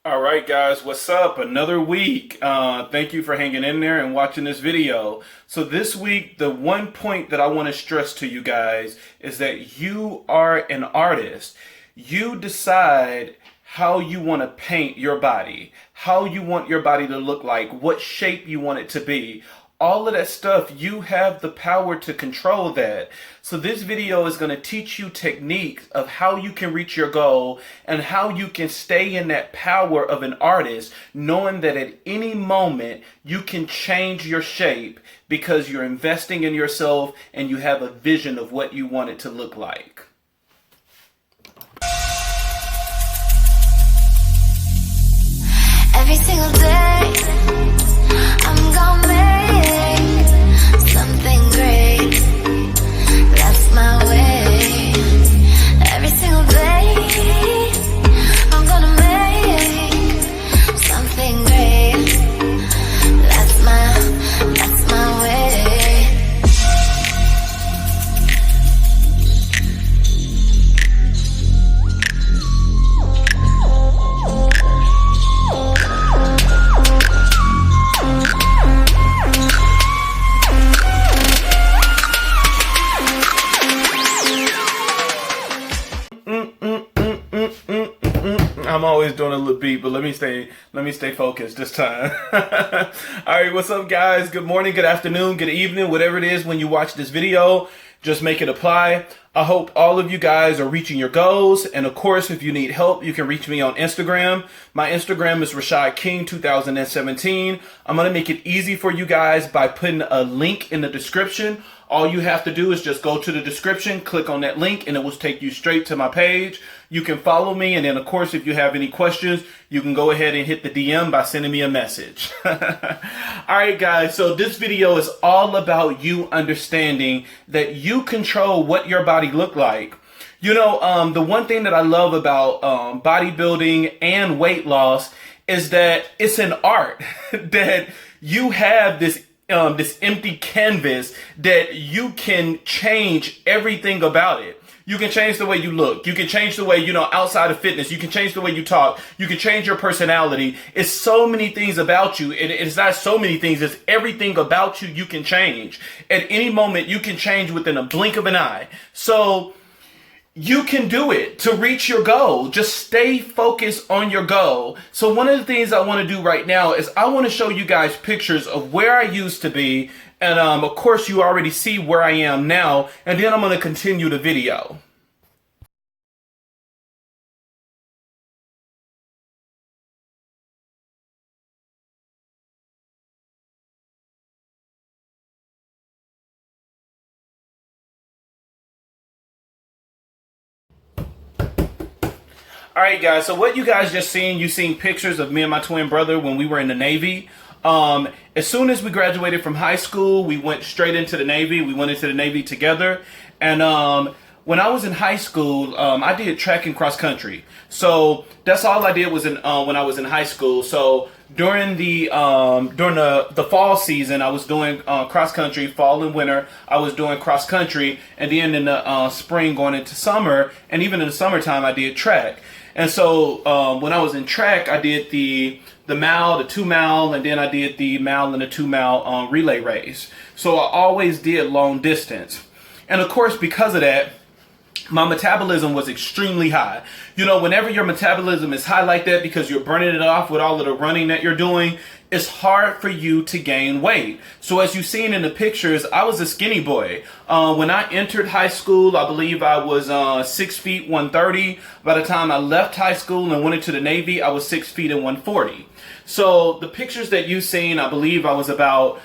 All right, guys, what's up? Another week. Thank you for hanging in there and watching this video. So this week, the one point that I want to stress to you guys is that you are an artist. You decide how you want to paint your body, how you want your body to look like, what shape you want it to be. All of that stuff, you have the power to control that. So this video is going to teach you techniques of how you can reach your goal and how you can stay in that power of an artist, knowing that at any moment you can change your shape because you're investing in yourself and you have a vision of what you want it to look like. Every single day, I'm gonna make something great. That's my way. Every single day, I'm gonna make something great. That's my way. I'm always doing a little beat, but let me stay focused this time. All right, what's up, guys? Good morning, good afternoon, good evening, whatever it is when you watch this video. Just make it apply. I hope all of you guys are reaching your goals. And of course, if you need help, you can reach me on Instagram. My Instagram is Rashad King 2017. I'm going to make it easy for you guys by putting a link in the description. All you have to do is just go to the description, click on that link, and it will take you straight to my page. You can follow me, and then, of course, if you have any questions, you can go ahead and hit the DM by sending me a message. All right, guys, so this video is all about you understanding that you control what your body look like. You know, the one thing that I love about bodybuilding and weight loss is that it's an art, that you have this empty canvas that you can change everything about it. You can change the way you look. You can change the way, outside of fitness. You can change the way you talk. You can change your personality. It's so many things about you. It's not so many things. It's everything about you can change. At any moment, you can change within a blink of an eye. So you can do it to reach your goal. Just stay focused on your goal. So one of the things I want to do right now is I want to show you guys pictures of where I used to be. And of course, you already see where I am now. And then I'm going to continue the video. All right, guys. So what you guys just seen, you seen pictures of me and my twin brother when we were in the Navy. As soon as we graduated from high school, we went straight into the Navy. We went into the Navy together. And when I was in high school, I did track and cross country. So that's all I did was when I was in high school. So during the fall season, I was doing cross country. Fall and winter, I was doing cross country, and then in the spring going into summer, and even in the summertime, I did track. And so when I was in track, I did the mile, the 2 mile, and then I did the mile and the 2 mile relay race. So I always did long distance. And of course, because of that, my metabolism was extremely high. You know, whenever your metabolism is high like that because you're burning it off with all of the running that you're doing, it's hard for you to gain weight. So as you've seen in the pictures, I was a skinny boy. When I entered high school, I believe I was 6 feet 130. By the time I left high school and went into the Navy, I was 6 feet and 140. So the pictures that you've seen, I believe I was about,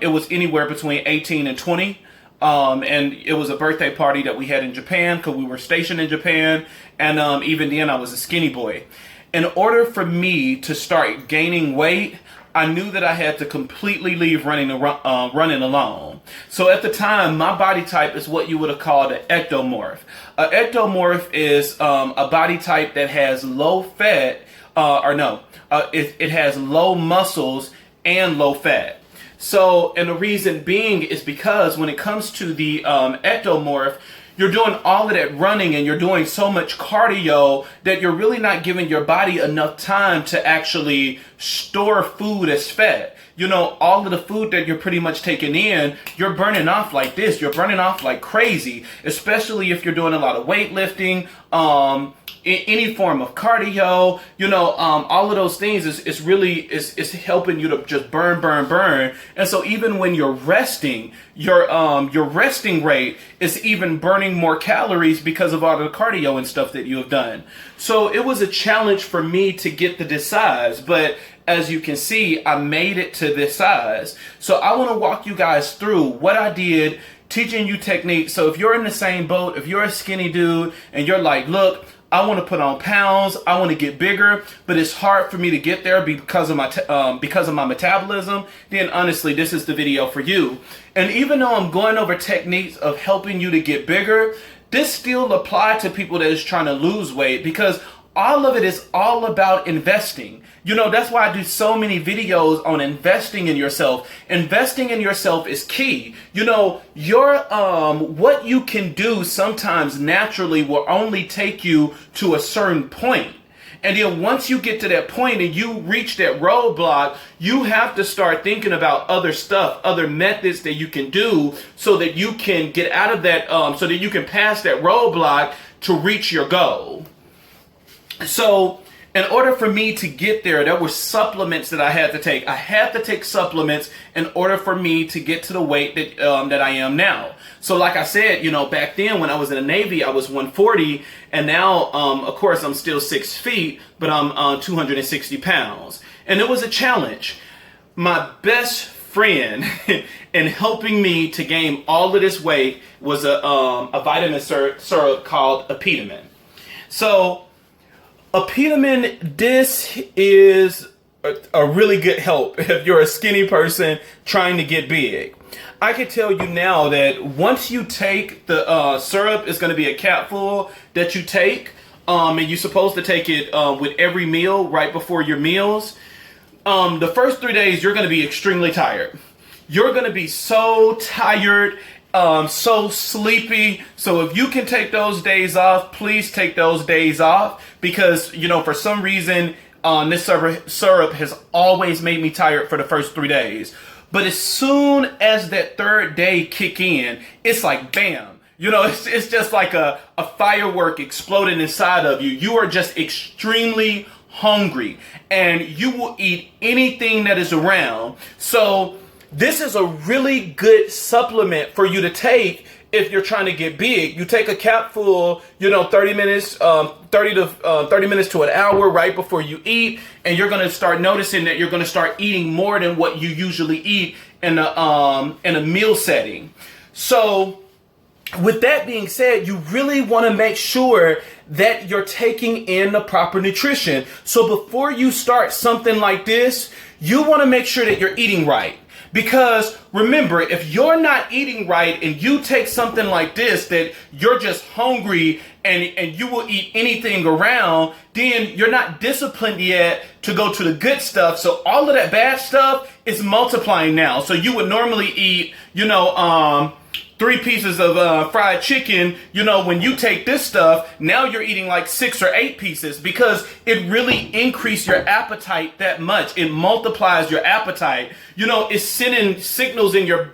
it was anywhere between 18 and 20. And it was a birthday party that we had in Japan because we were stationed in Japan. And even then, I was a skinny boy. In order for me to start gaining weight, I knew that I had to completely leave running alone. So at the time, my body type is what you would have called an ectomorph. An ectomorph is a body type that has low fat, it has low muscles and low fat. So, and the reason being is because when it comes to the ectomorph, you're doing all of that running and you're doing so much cardio that you're really not giving your body enough time to actually store food as fat. You know, all of the food that you're pretty much taking in, you're burning off like this. You're burning off like crazy, especially if you're doing a lot of weightlifting, any form of cardio, you know, all of those things is really helping you to just burn. And so even when you're resting, your resting rate is even burning more calories because of all the cardio and stuff that you have done. So it was a challenge for me to get to this size, but as you can see, I made it to this size. So I want to walk you guys through what I did, teaching you techniques. So if you're in the same boat, if you're a skinny dude and you're like, look, I want to put on pounds, I want to get bigger, but it's hard for me to get there because of my metabolism, then honestly, this is the video for you. And even though I'm going over techniques of helping you to get bigger, this still applies to people that is trying to lose weight, because all of it is all about investing. You know, that's why I do so many videos on investing in yourself. Investing in yourself is key. You know, what you can do sometimes naturally will only take you to a certain point. And then once you get to that point and you reach that roadblock, you have to start thinking about other stuff, other methods that you can do so that you can get out of that, so that you can pass that roadblock to reach your goal. So in order for me to get there were supplements that I had to take. I had to take supplements in order for me to get to the weight that I am now. So like I said, you know, back then when I was in the Navy, I was 140, and now, of course, I'm still 6 feet, but I'm 260 pounds. And it was a challenge. My best friend in helping me to gain all of this weight was a vitamin syrup called ectomorph. So ectomorph, this is a really good help if you're a skinny person trying to get big. I can tell you now that once you take the syrup, it's going to be a capful that you take, and you're supposed to take it with every meal right before your meals. The first 3 days, you're going to be extremely tired. You're going to be so tired, so sleepy. So if you can take those days off, please take those days off, because, you know, for some reason, this syrup has always made me tired for the first 3 days. But as soon as that third day kick in, it's like bam. You know, it's just like a firework exploding inside of you. You are just extremely hungry, and you will eat anything that is around. So this is a really good supplement for you to take if you're trying to get big. You take a capful, you know, 30 minutes to an hour right before you eat, and you're going to start noticing that you're going to start eating more than what you usually eat in a meal setting. So with that being said, you really want to make sure that you're taking in the proper nutrition. So before you start something like this, you want to make sure that you're eating right. Because remember, if you're not eating right and you take something like this, that you're just hungry and you will eat anything around, then you're not disciplined yet to go to the good stuff. So all of that bad stuff is multiplying now. So you would normally eat, you know, 3 pieces of fried chicken. You know, when you take this stuff, now you're eating like 6 or 8 pieces, because it really increases your appetite that much. It multiplies your appetite. You know, it's sending signals in your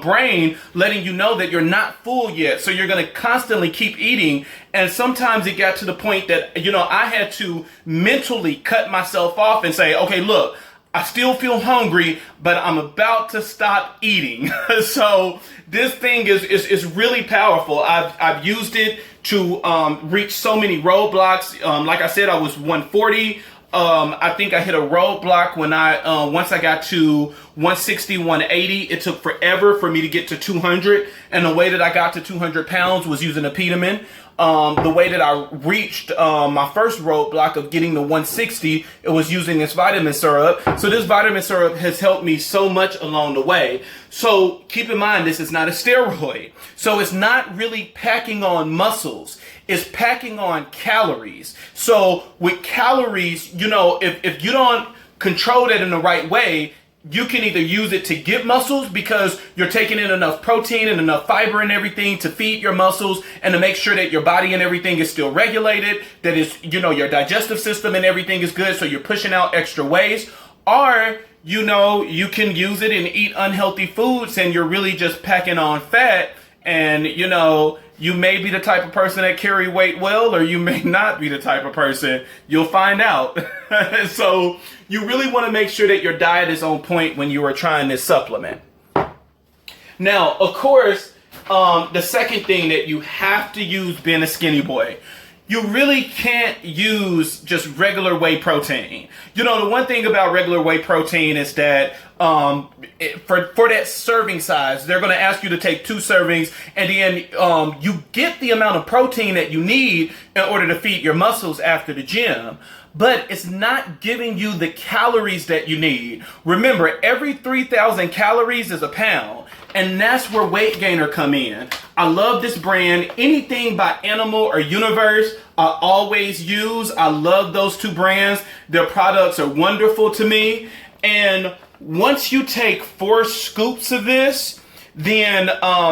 brain letting you know that you're not full yet. So you're going to constantly keep eating. And sometimes it got to the point that, you know, I had to mentally cut myself off and say, okay, look, I still feel hungry, but I'm about to stop eating. So this thing is really powerful. I've used it to reach so many roadblocks. Like I said, I was 140. I think I hit a roadblock when once I got to 160, 180. It took forever for me to get to 200. And the way that I got to 200 pounds was using ectomorph. The way that I reached my first roadblock of getting to 160, it was using this vitamin syrup. So this vitamin syrup has helped me so much along the way. So keep in mind, this is not a steroid. So it's not really packing on muscles. It's packing on calories. So with calories, you know, if you don't control that in the right way, you can either use it to get muscles because you're taking in enough protein and enough fiber and everything to feed your muscles and to make sure that your body and everything is still regulated, that is, your digestive system and everything is good, so you're pushing out extra waste. Or, you can use it and eat unhealthy foods and you're really just packing on fat, and, you may be the type of person that carry weight well, or you may not be the type of person. You'll find out. So you really want to make sure that your diet is on point when you are trying this supplement. Now, of course, the second thing that you have to use being a skinny boy, you really can't use just regular whey protein. The one thing about regular whey protein is that for that serving size, they're going to ask you to take 2 servings, and then you get the amount of protein that you need in order to feed your muscles after the gym. But it's not giving you the calories that you need. Remember, every 3,000 calories is a pound. And that's where Weight Gainer come in. I love this brand. Anything by Animal or Universe, I always use. I love those 2 brands. Their products are wonderful to me. And once you take 4 scoops of this, then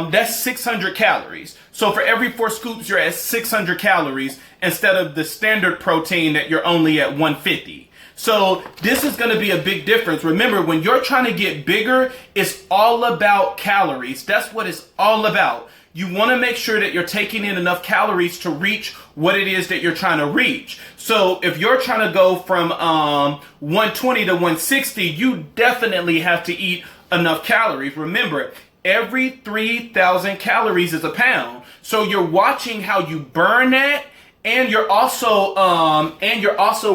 that's 600 calories. So for every 4 scoops, you're at 600 calories instead of the standard protein that you're only at 150. So this is going to be a big difference. Remember, when you're trying to get bigger, it's all about calories. That's what it's all about. You want to make sure that you're taking in enough calories to reach what it is that you're trying to reach. So if you're trying to go from 120 to 160, you definitely have to eat enough calories. Remember, every 3,000 calories is a pound. So you're watching how you burn that. And you're also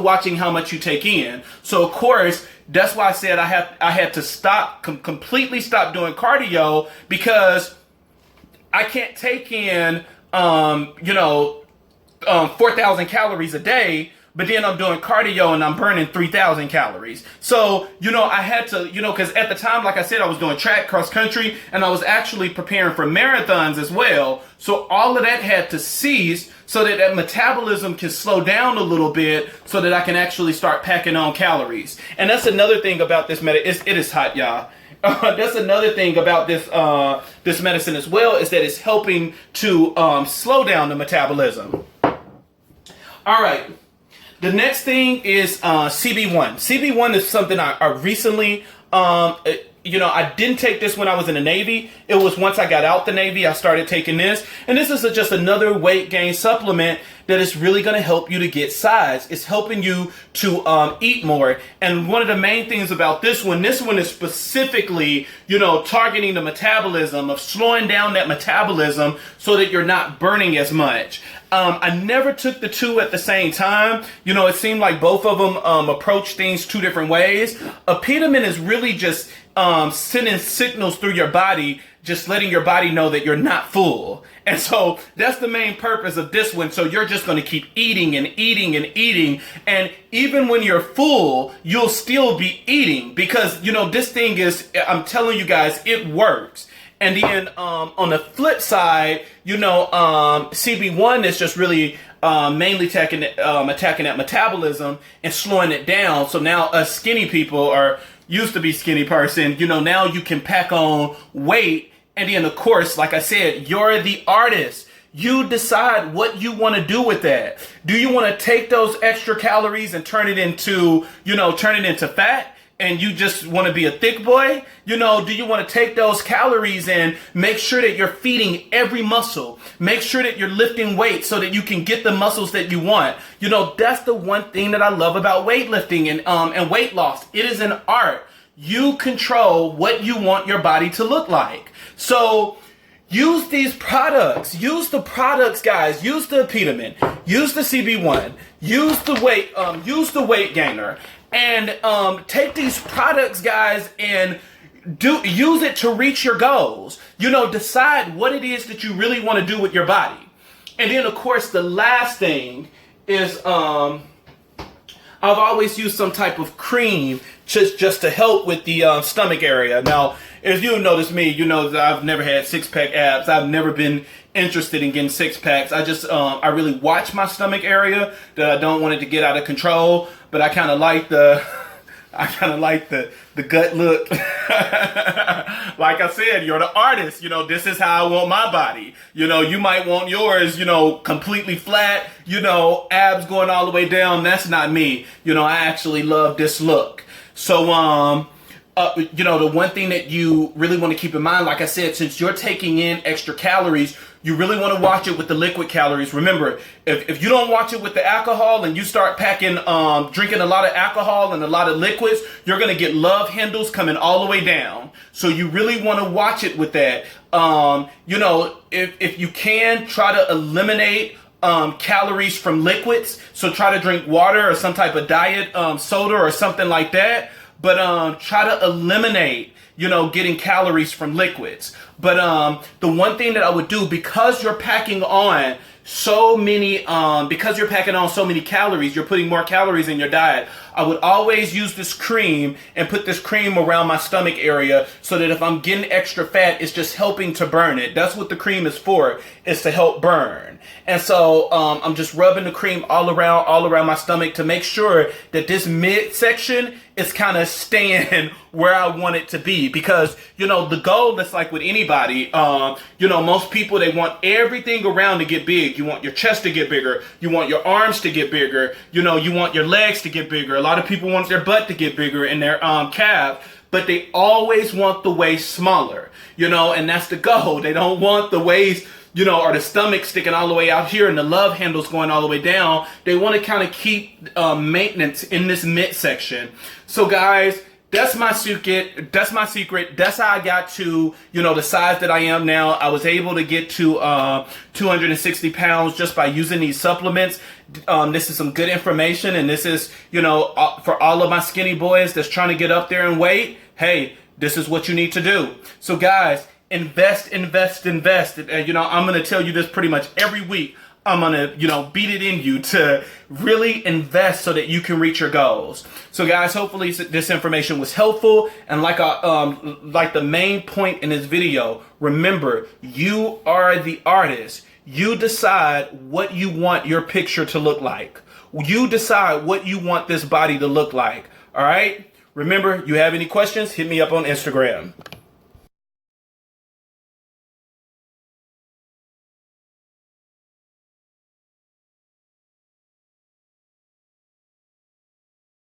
watching how much you take in. So of course, that's why I said I had to completely stop doing cardio, because I can't take in 4,000 calories a day, but then I'm doing cardio and I'm burning 3,000 calories. So, I had to, because at the time, like I said, I was doing track, cross country, and I was actually preparing for marathons as well. So all of that had to cease so that metabolism can slow down a little bit so that I can actually start packing on calories. And that's another thing about this it is hot, y'all. That's another thing about this medicine as well, is that it's helping to slow down the metabolism. All right. The next thing is CB1. CB1 is something I recently, I didn't take this when I was in the Navy. It was once I got out the Navy, I started taking this. And this is just another weight gain supplement that is really going to help you to get size. It's helping you to eat more. And one of the main things about this one is specifically, targeting the metabolism, of slowing down that metabolism so that you're not burning as much. I never took the 2 at the same time. It seemed like both of them approach things 2 different ways. Epitomin is really just sending signals through your body, just letting your body know that you're not full. And so that's the main purpose of this one. So you're just going to keep eating and eating and eating. And even when you're full, you'll still be eating, because, this thing is, I'm telling you guys, it works. And then on the flip side, CB1 is just really mainly attacking that metabolism and slowing it down. So now us skinny people, or used to be skinny person, now you can pack on weight. And then, of course, like I said, you're the artist. You decide what you want to do with that. Do you want to take those extra calories and turn it into fat? And you just want to be a thick boy? Do you want to take those calories and make sure that you're feeding every muscle? Make sure that you're lifting weight so that you can get the muscles that you want. That's the one thing that I love about weightlifting and weight loss. It is an art. You control what you want your body to look like. So use these products. Use the products, guys. Use the Epitomin. Use the CB1. Use the weight gainer. And take these products, guys, and use it to reach your goals. Decide what it is that you really want to do with your body. And then, of course, the last thing is I've always used some type of cream just to help with the stomach area. Now, if you notice me, you know that I've never had 6-pack abs. I've never been interested in getting 6-packs. I really watch my stomach area, that I don't want it to get out of control. But I kind of like the I kind of like the gut look. Like I said, you're the artist. You know, this is how I want my body. You know, you might want yours, you know, completely flat, you know, abs going all the way down. That's not me. You know, I actually love this look. So, you know, the one thing that you really want to keep in mind, like I said, since you're taking in extra calories, you really want to watch it with the liquid calories. Remember, if you don't watch it with the alcohol and you start packing, drinking a lot of alcohol and a lot of liquids, you're going to get love handles coming all the way down. So you really want to watch it with that. You know, if you can, try to eliminate calories from liquids. So try to drink water or some type of diet soda or something like that. But try to eliminate, you know, getting calories from liquids. But the one thing that I would do, because you're packing on so many calories, you're putting more calories in your diet, I would always use this cream and put this cream around my stomach area so that if I'm getting extra fat, it's just helping to burn it. That's what the cream is for, is to help burn. And so I'm just rubbing the cream all around my stomach to make sure that this midsection is kind of staying where I want it to be. Because, you know, the goal is like with anybody, you know, most people, they want everything around to get big. You want your chest to get bigger. You want your arms to get bigger. You know, you want your legs to get bigger. A lot of people want their butt to get bigger and their calf, but they always want the waist smaller, you know, and that's the goal. They don't want the waist, you know, or the stomach sticking all the way out here and the love handles going all the way down. They want to kind of keep maintenance in this midsection. So guys, that's my secret. That's my secret. That's how I got to, you know, the size that I am now. I was able to get to 260 pounds just by using these supplements. This is some good information, and this is, you know, for all of my skinny boys that's trying to get up there in weight. Hey, this is what you need to do. So guys, invest. You know, I'm going to tell you this pretty much every week. I'm going to, you know, beat it in you to really invest so that you can reach your goals. So guys, hopefully this information was helpful. And like the main point in this video, remember, you are the artist. You decide what you want your picture to look like. You decide what you want this body to look like. All right. Remember, you have any questions, hit me up on Instagram.